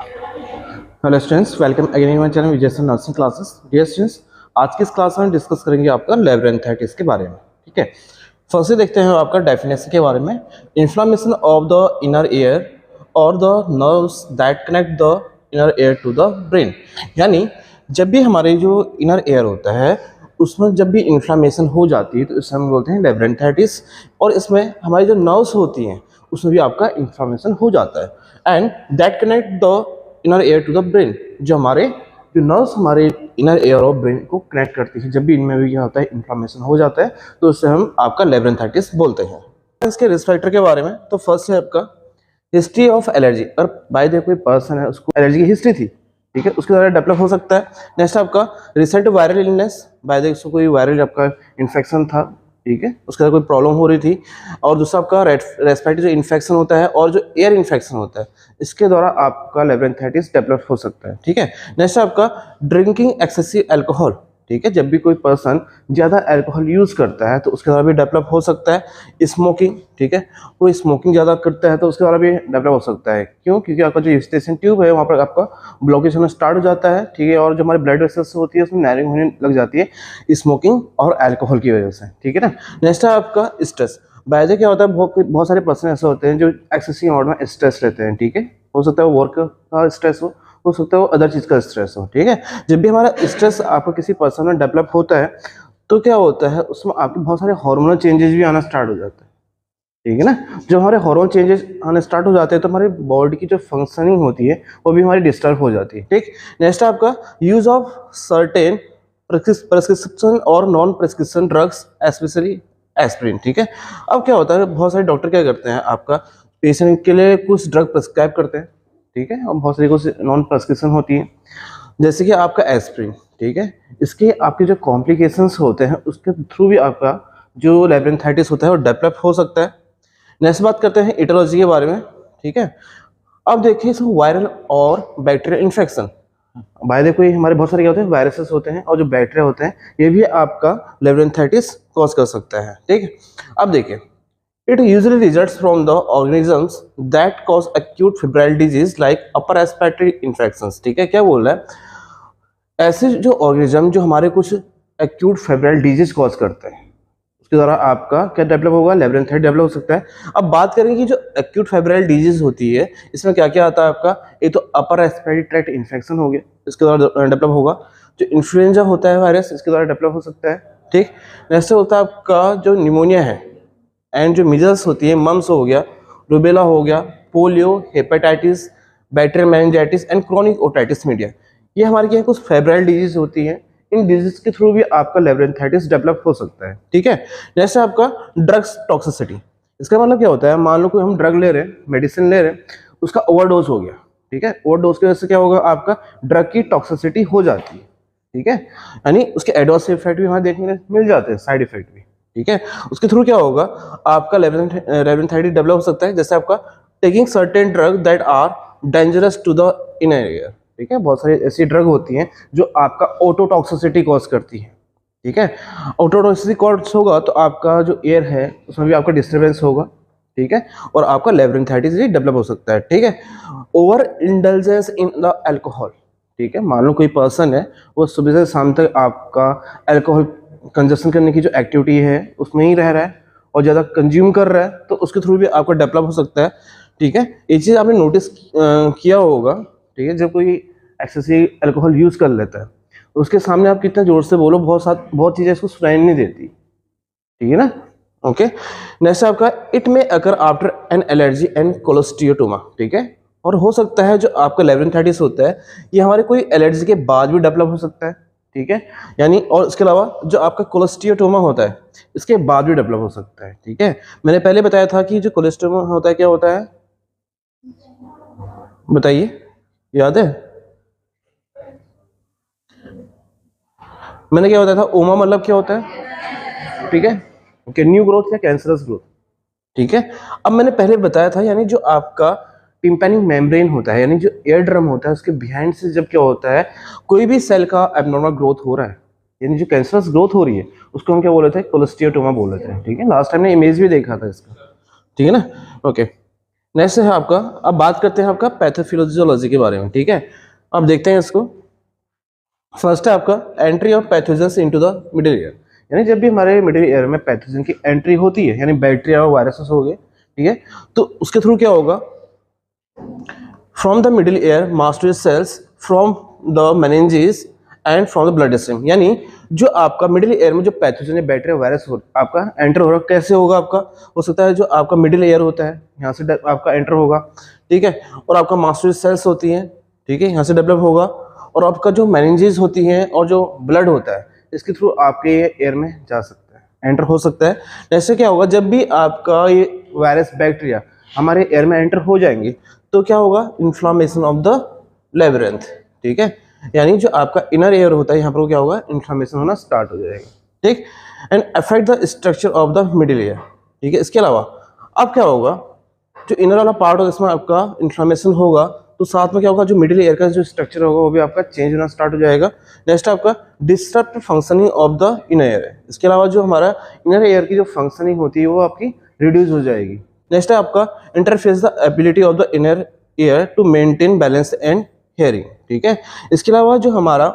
Hello students, welcome again in my channel Vijay sir nursing classes. Dear students, आज की इस class में discuss करेंगे आपका लेब्रेंथाइटिस के बारे में। ठीक है, फर्स्ट देखते हैं आपका डेफिनेशन के बारे में। Inflammation of the inner ear और the nerves that connect the inner ear to the brain. यानी जब भी हमारे जो इनर ईयर होता है उसमें जब भी इन्फ्लामेशन हो जाती है तो इसे हम बोलते हैं लेब्रेंथाइटिस। और इसमें हमारी जो नर्व्स होती हैं उसमें भी आपका इन्फ्लामेशन हो जाता है। And that connect the inner ear to the brain, जो हमारे जो नर्व्स हमारे इनर एयर और ब्रेन को कनेक्ट करती है। जब भी इनमें भी क्या होता है, इन्फ्लामेशन हो जाता है तो उससे हम आपका लेब्रेंथाइटिस बोलते हैं। इसके रिस्क फैक्टर के बारे में तो फर्स्ट है आपका हिस्ट्री ऑफ एलर्जी। और बाय द कोई पर्सन है उसको एलर्जी की हिस्ट्री थी, ठीक है, उसके द्वारा डेवलप हो सकता है। नेक्स्ट आपका recent viral illness, by the उसको कोई वायरल आपका इन्फेक्शन था, ठीक है, उसके साथ कोई प्रॉब्लम हो रही थी। और दूसरा आपका रेस्पिरेटरी जो इन्फेक्शन होता है और जो एयर इन्फेक्शन होता है, इसके द्वारा आपका लेब्रेंथाइटिस डेवलप हो सकता है। ठीक है, नेक्स्ट आपका ड्रिंकिंग एक्सेसिव अल्कोहल। ठीक है, जब भी कोई पर्सन ज़्यादा अल्कोहल यूज़ करता है तो उसके द्वारा भी डेवलप हो सकता है। स्मोकिंग, ठीक है, कोई स्मोकिंग ज़्यादा करता है तो उसके द्वारा भी डेवलप हो सकता है। क्यों? क्योंकि आपका जो स्टेशन ट्यूब है वहाँ पर आपका ब्लॉकेज होना स्टार्ट हो जाता है, ठीक है, और जो हमारी ब्लड वेसल्स होती है उसमें नैरिंग होने लग जाती है स्मोकिंग और अल्कोहल की वजह से। ठीक है ना। नेक्स्ट है आपका स्ट्रेस। बाय द क्या होता है, बहुत सारे पर्सन ऐसे होते हैं जो एक्सेसिव अमाउंट में स्ट्रेस रहते हैं। ठीक है, हो सकता है वो वर्क का स्ट्रेस हो सकता है वो अदर चीज़ का स्ट्रेस हो। ठीक है, जब भी हमारा स्ट्रेस आपको किसी पर्सन में डेवलप होता है तो क्या होता है, उसमें आपके बहुत सारे हार्मोनल चेंजेस भी आना स्टार्ट हो जाते हैं। ठीक है ना, जब हमारे हार्मोन चेंजेस आने स्टार्ट हो जाते हैं तो हमारी बॉडी की जो फंक्शनिंग होती है वो भी हमारी डिस्टर्ब हो जाती है। ठीक, नेक्स्ट आपका यूज ऑफ सर्टेन प्रिस्क्रिप्शन और non prescription drugs, specially aspirin. ठीक है, अब क्या होता है, बहुत सारे डॉक्टर क्या करते हैं, आपका पेशेंट के लिए कुछ ड्रग प्रिस्क्राइब करते हैं। ठीक है, और बहुत सारी कुछ नॉन प्रिस्क्रिप्शन होती है, जैसे कि आपका एस्पिरिन। ठीक है, इसके आपके जो कॉम्प्लिकेशंस होते हैं उसके थ्रू भी आपका जो लेब्रेंथाइटिस होता है वो डेवलप हो सकता है। नेक्स्ट बात करते हैं इटोलॉजी के बारे में। ठीक है, अब देखिए इसमें वायरल और bacterial infection. By the way हमारे बहुत सारे क्या होते हैं, वायरसेस होते हैं और जो बैक्टीरिया होते हैं ये भी आपका लेब्रेंथाइटिस कॉज कर सकता है। ठीक है, अब देखिए it usually results from the organisms that cause acute febrile disease like upper respiratory infections. ठीक है, क्या बोल रहा है, ऐसे जो ऑर्गेनिज्म जो हमारे कुछ एक्यूट फेब्राइल डिजीज कॉज करते हैं उसके द्वारा आपका क्या डेवलप होगा, लेब्रेंथाइटिस डेवलप हो सकता है। अब बात करेंगे कि जो एक्यूट फेब्राइल डिजीज होती है इसमें क्या क्या आता है आपका, एक तो अपर रेस्पिरेटरी ट्रैक्ट इन्फेक्शन हो गया, इसके द्वारा डेवलप होगा। जो इन्फ्लुएंजा होता है वायरस, इसके द्वारा डेवलप हो सकता है। ठीक, नेक्स्ट होता है आपका जो निमोनिया है, एंड जो मिजल्स होती है, मम्स हो गया, रूबेला हो गया, polio, hepatitis, bacterial meningitis and chronic otitis media, ये हमारी क्या है कुछ फेब्राइल डिजीज होती है। इन डिजीज के थ्रू भी आपका लेब्रेंथाइटिस डेवलप हो सकता है। ठीक है, जैसे आपका ड्रग्स टॉक्सिसिटी, इसका मतलब क्या होता है, मान लो कोई हम ड्रग ले रहे हैं, मेडिसिन ले रहे हैं, उसका ओवरडोज हो गया। ठीक है, ओवरडोज की वजह से क्या होगा, आपका ड्रग की टॉक्सिसिटी हो जाती है। ठीक है, यानी उसके एडवर्स इफेक्ट भी हमें देखने को मिल जाते हैं, साइड इफेक्ट भी। ठीक है, उसके थ्रू क्या होगा, आपका लेब्रेंथाइटिस डेवलप हो सकता है। जैसे आपका taking certain drug that are dangerous to the inner ear. ठीक है, बहुत सारी ऐसी ड्रग होती हैं जो आपका ऑटोटॉक्सिसिटी कॉज करती है। ठीक है, ऑटोटॉक्सिसिटी कॉज होगा तो आपका जो एयर है उसमें भी आपका डिस्टर्बेंस होगा। ठीक है, और आपका लेब्रेंथाइटिस भी डेवलप हो सकता है। ठीक है, over indulgence in the alcohol. ठीक है, मान लो कोई पर्सन है वो सुबह से शाम तक आपका अल्कोहल कंजप्शन करने की जो एक्टिविटी है उसमें ही रह रहा है और ज़्यादा कंज्यूम कर रहा है तो उसके थ्रू भी आपका डेवलप हो सकता है। ठीक है, ये चीज़ आपने नोटिस किया होगा। ठीक है, जब कोई एक्सेसिव अल्कोहल यूज़ कर लेता है उसके सामने आप कितना जोर से बोलो, बहुत चीज़ें इसको सुनाई नहीं देती। ठीक है ना। ओके, नेक्स्ट आपका it may occur after an allergy and cholesteatoma. ठीक है, और हो सकता है जो आपका लेब्रेंथाइटिस होता है ये हमारे कोई एलर्जी के बाद भी डेवलप हो सकता है। ठीक है, यानी और इसके अलावा जो आपका कोलोस्टियोटोमा होता है इसके बाद भी डेवलप हो सकता है। ठीक है, मैंने पहले बताया था कि जो कोलेस्ट्रोमा होता है क्या होता है, बताइए, याद है? मैंने क्या बताया था, ओमा मतलब क्या होता है? ठीक है, ओके, न्यू ग्रोथ या कैंसरस ग्रोथ। ठीक है, अब मैंने पहले बताया था, यानी जो आपका टिम्पैनिक मेम्ब्रेन होता है, यानी जो एयर ड्रम होता है उसके बिहाइंड से जब क्या होता है, कोई भी सेल का एबनॉर्मल ग्रोथ हो रहा है, यानी जो कैंसरस ग्रोथ हो रही है उसको हम क्या बोल रहे थे, कोलोस्टियोटोमा बोल रहे थे। ठीक है, लास्ट टाइम ने इमेज भी देखा था इसका। ठीक है ना। ओके, नेक्स्ट है आपका, अब बात करते हैं आपका पैथोफिजियोलॉजी के बारे में, ठीक है। अब देखते हैं इसको। फर्स्ट है आपका entry of pathogens into the middle year, यानी जब भी हमारे मिडिल ईयर में पैथोजन की एंट्री होती है, यानी बैक्टीरिया और वायरसेस हो गए, ठीक है, तो उसके थ्रू क्या होगा, from the middle ear master cells from the meninges and from the blood stream, यानी जो आपका मिडिल ईयर में जो पैथोजन बैक्टीरिया वायरस आपका एंटर हो रहा है, कैसे होगा आपका, हो सकता है जो आपका मिडिल ईयर होता है यहाँ से आपका एंटर होगा, ठीक है, और आपका मास्टर सेल्स होती हैं, ठीक है, यहाँ से डेवलप होगा, और आपका जो मेनिंजेस होती हैं और जो ब्लड होता है इसके थ्रू आपके एयर में जा सकता है, एंटर हो सकता है। जैसे क्या होगा, जब भी आपका ये वायरस बैक्टीरिया हमारे एयर में एंटर हो जाएंगे तो क्या होगा, इन्फ्लामेशन ऑफ द लेबरेंथ, ठीक है, यानी जो आपका इनर एयर होता है यहाँ पर क्या होगा, इन्फ्लामेशन होना स्टार्ट हो जाएगा, ठीक, and affect the structure of the middle air, ठीक है। इसके अलावा अब क्या होगा, जो इनर वाला पार्ट होगा इसमें आपका इन्फ्लामेशन होगा, तो साथ में क्या होगा, जो मिडिल एयर का जो स्ट्रक्चर होगा वो भी आपका चेंज होना स्टार्ट हो जाएगा। नेक्स्ट आपका disturb functioning of the inner air है, इसके अलावा जो हमारा इनर एयर की जो फंक्शनिंग होती है वो आपकी रिड्यूस हो जाएगी। नेक्स्ट है आपका interface the ability of the inner ear to maintain balance and hearing, ठीक है। इसके अलावा जो हमारा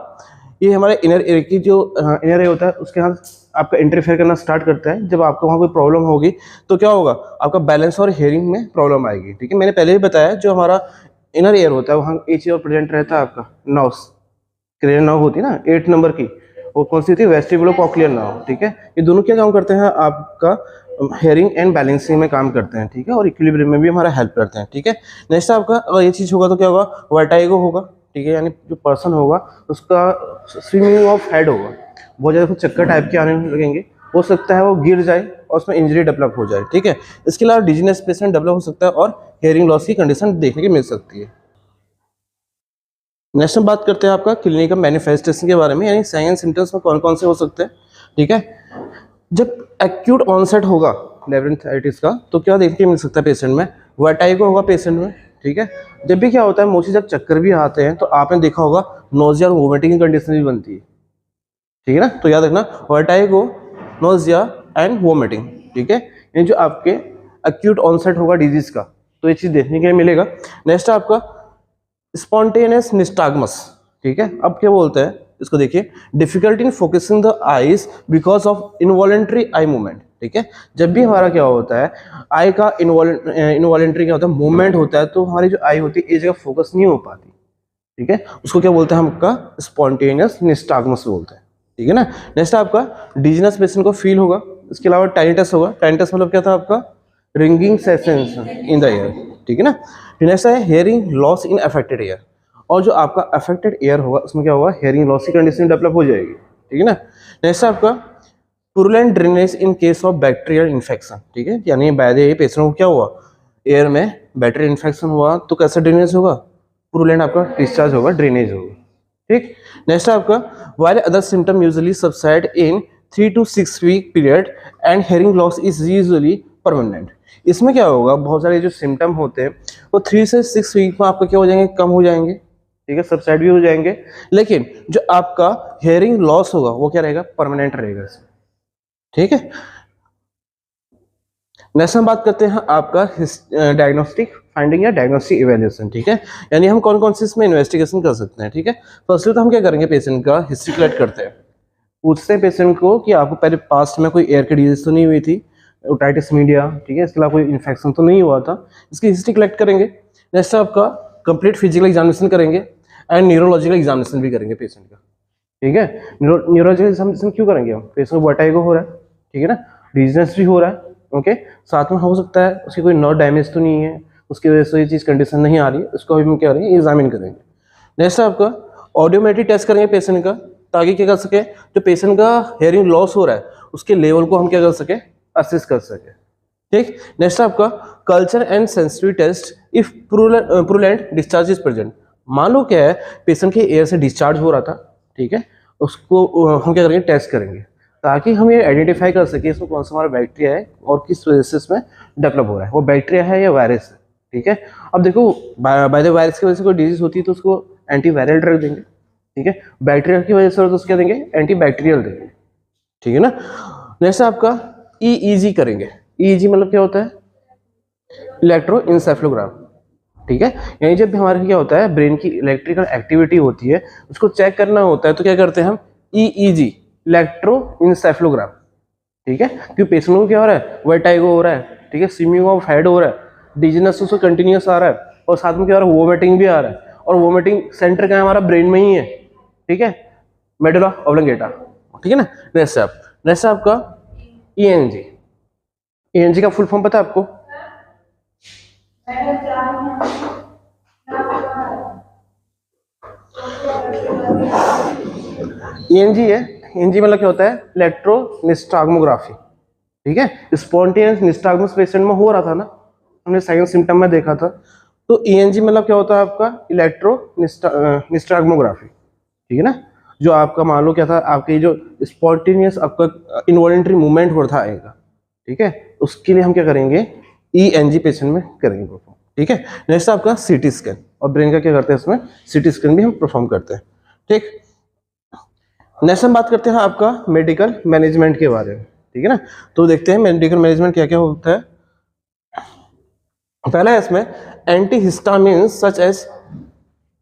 ये हमारे इनर एयर की जो इनर एयर होता है उसके साथ आपका इंटरफेयर करना स्टार्ट करता है। जब आपको वहाँ कोई प्रॉब्लम होगी तो क्या होगा, आपका बैलेंस और हेयरिंग में प्रॉब्लम आएगी, ठीक है। मैंने पहले भी बताया जो हमारा इनर एयर होता है वहाँ एक चीज और प्रेजेंट रहता है, आपका नर्व्स, क्रेनियल नर्व होती है ना 8 नंबर की, वो कौन सी थी, वेस्टिबुलो-कॉक्लियर नर्व, ठीक है। ये दोनों क्या काम करते हैं, आपका हेयरिंग एंड बैलेंसिंग में काम करते हैं, ठीक है, और इक्विलिब्रियम में भी हमारा हेल्प करते हैं, ठीक है। नेक्स्ट आपका अगर ये चीज होगा तो क्या होगा, वर्टाइगो होगा, ठीक है, यानी जो पर्सन होगा उसका स्विमिंग ऑफ हेड होगा, बहुत ज़्यादा चक्कर टाइप के आने लगेंगे, हो सकता है वो गिर जाए और उसमें इंजरी डेवलप हो जाए, ठीक है। इसके अलावा डिजीनेस पेशेंट डेवलप हो सकता है और हेयरिंग लॉस की कंडीशन देखने को मिल सकती है। नेक्स्ट हम बात करते हैं आपका क्लिनिकल मैनिफेस्टेशन के बारे में, यानी साइन एंड सिम्टम्स में कौन कौन से हो सकते हैं, ठीक है। जब एक्यूट ऑनसेट होगा लेब्रिंथाइटिस का तो क्या देखने को मिल सकता है पेशेंट में, वर्टाइगो होगा पेशेंट में, ठीक है। जब भी क्या होता है, मोस्टली जब चक्कर भी आते हैं तो आपने देखा होगा नोजिया और वोमिटिंग की कंडीशन भी बनती है, ठीक है ना, तो याद रखना वर्टाइगो, नोजिया एंड वोमिटिंग, ठीक है, ये जो आपके एक्यूट ऑनसेट होगा डिजीज का तो ये चीज देखने के लिए मिलेगा। नेक्स्ट आपका स्पॉन्टेनियस निस्टाग्मस, ठीक है। अब क्या बोलते हैं इसको, देखिए, difficulty in focusing the eyes because of involuntary eye movement, ठीक है। जब भी हमारा क्या होता है, आई का इनवॉलेंट्री क्या होता है, मूवमेंट होता है, तो हमारी जो आई होती है एक जगह फोकस नहीं हो पाती, ठीक है, उसको क्या बोलते हैं, हम आपका स्पॉन्टेनियस निस्टाग्मस बोलते हैं, ठीक है ना। नेक्स्ट आपका डिजीनस पेशेंट को फील होगा। इसके अलावा टाइनिटस होगा, टाइनिटस मतलब क्या था आपका, ringing sensation in the year, ठीक है ना। नेक्स्ट है hearing loss in affected year, और जो आपका अफेक्टेड ईयर होगा उसमें क्या होगा, हेयरिंग लॉस की कंडीशन डेवलप हो जाएगी, ठीक है ना। नेक्स्ट आपका purulent drainage in case of bacterial infection, ठीक है, यानी बाय द वे पेशेंट को क्या हुआ, एयर में बैक्टीरियल इन्फेक्शन हुआ तो कैसा ड्रेनेज होगा, पुरुलेंट आपका डिस्चार्ज होगा, ड्रेनेज होगा, ठीक। नेक्स्ट आपका while other symptom usually subside in 3 to 6 week period and hearing loss is usually permanent, इसमें क्या होगा, बहुत सारे जो सिम्टम होते हैं वो 3 से 6 वीक में आपका क्या हो जाएंगे, कम हो जाएंगे, ठीक है, सबसाइड भी हो जाएंगे, लेकिन जो आपका हेयरिंग लॉस होगा वो क्या रहेगा, परमानेंट रहेगा इसमें, ठीक है। नेक्स्ट हम बात करते हैं आपका डायग्नोस्टिक फाइंडिंग या डायग्नोस्टिक इवैल्यूएशन, ठीक है, यानी हम कौन कौन सी इसमें इन्वेस्टिगेशन कर सकते हैं, ठीक है। फर्स्टली तो हम क्या करेंगे, पेशेंट का हिस्ट्री कलेक्ट करते हैं, पूछते हैं पेशेंट को कि आपको पहले पास्ट में कोई एयर की डिजीज तो नहीं हुई थी, ओटाइटिस मीडिया, ठीक है, इसके अलावा कोई इन्फेक्शन तो नहीं हुआ था, इसकी हिस्ट्री कलेक्ट करेंगे। नेक्स्ट आपका कंप्लीट फिजिकल एग्जामिनेशन करेंगे एंड न्यूरोलॉजिकल एग्जामिनेशन भी करेंगे पेशेंट का, ठीक है। न्यूरोलॉजिकल एग्जामिनेशन क्यों करेंगे हम, पेशेंट को वर्टाइगो हो रहा है, ठीक है ना, डिजीनेस भी हो रहा है, ओके, साथ में हो सकता है उसकी कोई नर्व डैमेज तो नहीं है, उसकी वजह से ये चीज़ कंडीशन नहीं आ रही है, उसको भी हम क्या करेंगे, एग्जामिन करेंगे। नेक्स्ट आपका ऑडियोमेट्री टेस्ट करेंगे पेशेंट का, ताकि क्या कर सके, जो पेशेंट का हेयरिंग लॉस हो रहा है उसके लेवल को हम क्या कर सके, असिस्ट कर सके, ठीक। नेक्स्ट आपका culture and sensitive test if purulent discharge is present, मान लो क्या है पेशेंट के एयर से डिस्चार्ज हो रहा था, ठीक है, उसको हम क्या करेंगे, टेस्ट करेंगे, ताकि हम ये आइडेंटिफाई कर सके इसमें कौन सा हमारा बैक्टीरिया है और किस वजह से इसमें डेवलप हो रहा है, वो बैक्टीरिया है या वायरस है, ठीक है। अब देखो बाय द वायरस की वजह से कोई डिजीज होती है तो उसको एंटीवायरल ड्रग देंगे, ठीक है, बैक्टीरिया की वजह से तो उसको क्या देंगे, एंटीबैक्टीरियल देंगे, ठीक है ना। नेक्स्ट आपका ईईजी करेंगे, ईईजी मतलब क्या होता है, इलेक्ट्रोइंसेफेलोग्राम, ठीक है। यानी जब भी हमारे क्या होता है, ब्रेन की इलेक्ट्रिकल एक्टिविटी होती है, उसको चेक करना होता है, तो क्या करते हैं हम, ईईजी, इलेक्ट्रोइंसेफेलोग्राम, ठीक है। क्योंकि पेशेंट को क्या हो रहा है, वर्टाइगो हो रहा है, ठीक है, स्विमिंग ऑफ हेड हो रहा है, डिजीनेस उसको कंटिन्यूस आ रहा है, और साथ में क्या हो रहा है, वोमिटिंग भी आ रहा है, और वोमिटिंग सेंटर क्या है हमारा, ब्रेन में ही है, ठीक है, मेडुला ऑब्लिंगेटा, ठीक है ना। नेक्स्ट आपका ईएनजी। ईएनजी का फुल फॉर्म पता है आपको? ईएनजी है, ईएनजी मतलब क्या होता है, इलेक्ट्रोनिस्टाग्मोग्राफी, ठीक है। स्पॉन्टेनियस निस्टाग्मस पेशेंट में हो रहा था ना, हमने सेकंड सिम्टम में देखा था। तो ईएनजी मतलब क्या होता है आपका, इलेक्ट्रोनिस्टाग्मोग्राफी, ठीक है ना। जो आपका मान लो क्या था, आपके जो स्पॉन्टेनियस आपका इनवॉलंटरी मूवमेंट हो रहा था आएगा, ठीक है, उसके लिए हम क्या करेंगे, ईएनजी पेशेंट में करेंगे परफॉर्म, ठीक है। नेक्स्ट आपका सीटी स्कैन, और ब्रेन का क्या करते हैं इसमें, सीटी स्कैन भी हम परफॉर्म करते हैं, ठीक। नेक्स्ट हम बात करते हैं आपका मेडिकल मैनेजमेंट के बारे में, ठीक है ना। तो देखते हैं मेडिकल मैनेजमेंट क्या क्या होता है। पहला है इसमें एंटीहिस्टामिन सच एज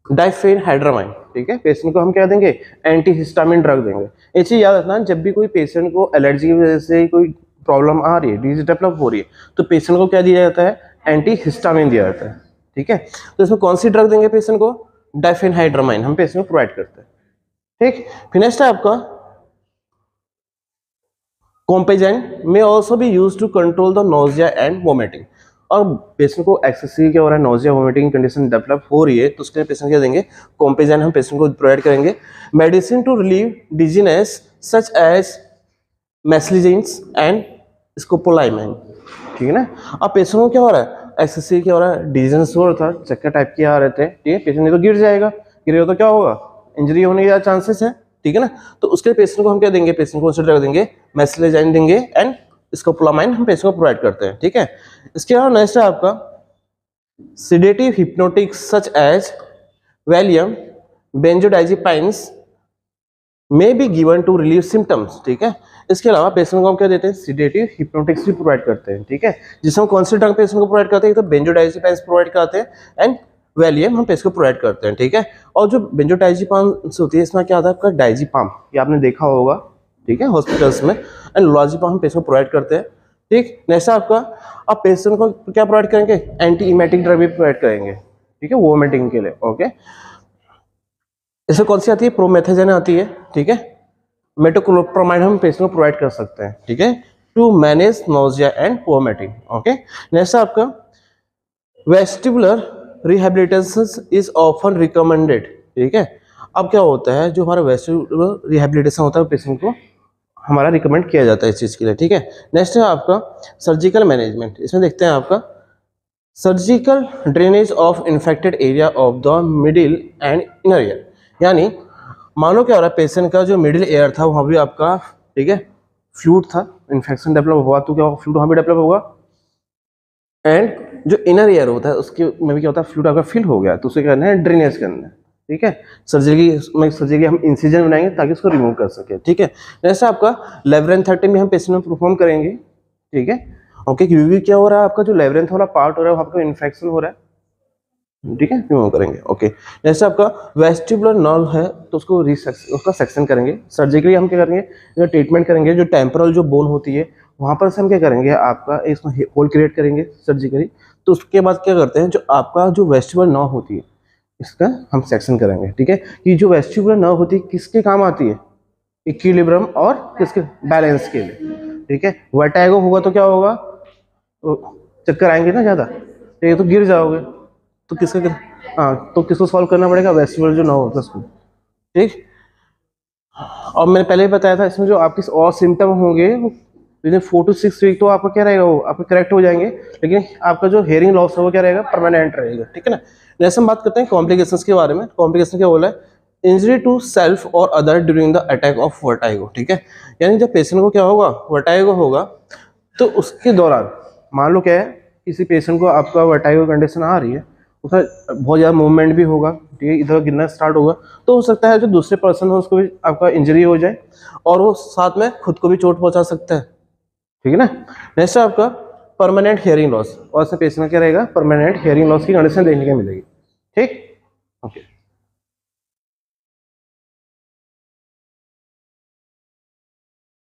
डाइफेनहाइड्रामाइन, ठीक है। पेशेंट को हम क्या देंगे, एंटीहिस्टामिन ड्रग देंगे। ये चीज याद रखना, जब भी कोई पेशेंट को एलर्जी की वजह से कोई प्रॉब्लम आ रही है, डिजीज डेवलप हो रही है, तो पेशेंट को क्या दिया जाता है, एंटीहिस्टामिन दिया जाता है, ठीक है। तो इसमें कौन सी ड्रग देंगे पेशेंट को, डाइफेनहाइड्रामाइन हम पेशेंट को प्रोवाइड करते हैं, ठीक। फिर नेक्स्ट है आपका Compazine may also be use to control the nausea and vomiting. और पेशेंट को एक्सेसिव क्या हो रहा है, नोजिया वोमिटिंग कंडीशन डेवलप हो रही है, तो उसके लिए पेशेंट क्या देंगे, कॉम्पेजैन हम पेशेंट को प्रोवाइड करेंगे। Medicine to relieve dizziness such as meclizine and scopolamine, ठीक है ना। अब पेशेंट को क्या हो रहा है, एक्सेसिव क्या हो रहा है, डिजीनेस हो रहा था, चक्कर टाइप के आ रहे थे, ठीक है, पेशेंट नहीं तो गिर जाएगा, गिरेगा तो क्या होगा, इंजरी होने के चांसेस है, ठीक है ना। तो उसके पेशेंट को हम क्या देंगे, पेशेंट को कंसिडर देंगे, मेस्लिजाइन देंगे एंड स्कोपोलामाइन हम पेशेंट को प्रोवाइड करते हैं, ठीक है। इसके अलावा नेक्स्ट है आपका sedative hypnotics such as Valium benzodiazepines may be given to relieve symptoms, ठीक है। इसके अलावा पेशेंट को हम क्या देते हैं, सिडेटिव हिप्नोटिक्स भी प्रोवाइड करते हैं, ठीक है, जिसमें हम कौन सी ड्रग पेशेंट को प्रोवाइड करते हैं, तो बेंजोडाइजिपाइन्स प्रोवाइड करते हैं एंड वैलियम हम पेशेंट को प्रोवाइड करते हैं, ठीक है। और जो बेंजोडाइजिपाम्स होती है, इसमें क्या आता है आपका डाइजिपाम, ये आपने देखा होगा, ठीक है, हॉस्पिटल्स में, एंड लोजिपाम हम पेशेंट को प्रोवाइड करते हैं, ठीक। नेक्स्ट आपका, अब पेशेंट को क्या प्रोवाइड करेंगे, एंटी इमेटिक ड्रग भी प्रोवाइड करेंगे, ठीक है, वोमिटिंग के लिए, ओके। इसमें कौन सी आती है, प्रोमेथाजन आती है, ठीक है। मेटोक्लोप्रामाइड हम पेशेंट को प्रोवाइड कर सकते हैं, ठीक है, to manage nausea and vomiting, okay. Next आपका vestibular rehabilitation is often recommended, ठीक है। अब क्या होता है, जो हमारा वेस्टिबुलर रिहेबिलिटेशन होता है पेशेंट को हमारा रिकमेंड किया जाता है इस चीज़ के लिए, ठीक है। नेक्स्ट है आपका सर्जिकल मैनेजमेंट। इसमें देखते हैं आपका surgical drainage of infected area of the middle and inner ear. यानी मान लो क्या हो रहा है, पेशेंट का जो मिडिल एयर था वहाँ भी आपका, ठीक है, फ्लूइड था, इन्फेक्शन डेवलप हुआ तो क्या होगा, फ्लूइड वहाँ भी डेवलप होगा, एंड जो इनर ईयर होता है उसके में भी क्या होता है, फ्लूइड आपका फिल हो गया, तो उसे करना है ड्रेनेज करना है, ठीक है। सर्जरी हम इंसिजन बनाएंगे ताकि उसको रिमूव कर सके, ठीक है। जैसे आपका लेब्रेंथेक्टमी हम पेशेंट में परफॉर्म करेंगे, ठीक है, ओके। क्योंकि क्या हो रहा है, आपका जो लेब्रेंथ वाला पार्ट हो रहा है वहाँ पर इन्फेक्शन हो रहा है, ठीक है, रिमूव करेंगे, ओके। जैसे आपका वेस्टिबुलर नर्व है तो उसको उसका सेक्शन करेंगे, सर्जिकली हम क्या करेंगे, जो ट्रीटमेंट करेंगे, जो टेम्पोरल जो बोन होती है वहाँ पर से हम क्या करेंगे, आपका इसमें होल क्रिएट करेंगे सर्जिकली। तो उसके बाद क्या करते हैं, जो आपका जो वेस्टिबुलर नर्व होती है इसका हम सेक्शन करेंगे, ठीक है। कि जो वेस्टिबुलर नर्व होती है किसके काम आती है, इक्विलिब्रियम और किसके, बैलेंस के लिए, ठीक है। वर्टाइगो होगा तो क्या होगा, चक्कर आएंगे ना ज़्यादा, ठीक है, तो गिर जाओगे, तो किसका, हाँ, तो किसको सॉल्व करना पड़ेगा, वेस्टिबुलर जो नर्व होता है उसको, ठीक। और मैंने पहले ही बताया था इसमें जो आपके और सिम्टम होंगे विद इन 4 to 6 वीक तो आपका क्या रहेगा, वो आपके करेक्ट हो जाएंगे, लेकिन आपका जो हेयरिंग लॉस है वो क्या रहेगा, परमानेंट रहेगा, ठीक है ना। जैसे हम बात करते हैं कॉम्प्लिकेशंस के बारे में। कॉम्प्लिकेशन क्या बोला है, इंजरी टू सेल्फ और other during the attack of vertigo, ठीक है। यानी जब पेशेंट को क्या होगा, वर्टाइगो होगा, तो उसके दौरान मान लो क्या है, किसी पेशेंट को आपका वर्टाइगो कंडीशन आ रही है, उसमें बहुत ज़्यादा मूवमेंट भी होगा, ठीक है, इधर गिरना स्टार्ट होगा, तो हो सकता है जो दूसरे पर्सन हो उसको भी आपका इंजरी हो जाए और वो साथ में खुद को भी चोट पहुंचा सकता है, ठीक है ना। नेक्स्ट है आपका परमानेंट हियरिंग लॉस, और इसमें पेशेंट में क्या रहेगा, परमानेंट हियरिंग लॉस की कंडीशन देखने को मिलेगी। ठीक, ओके।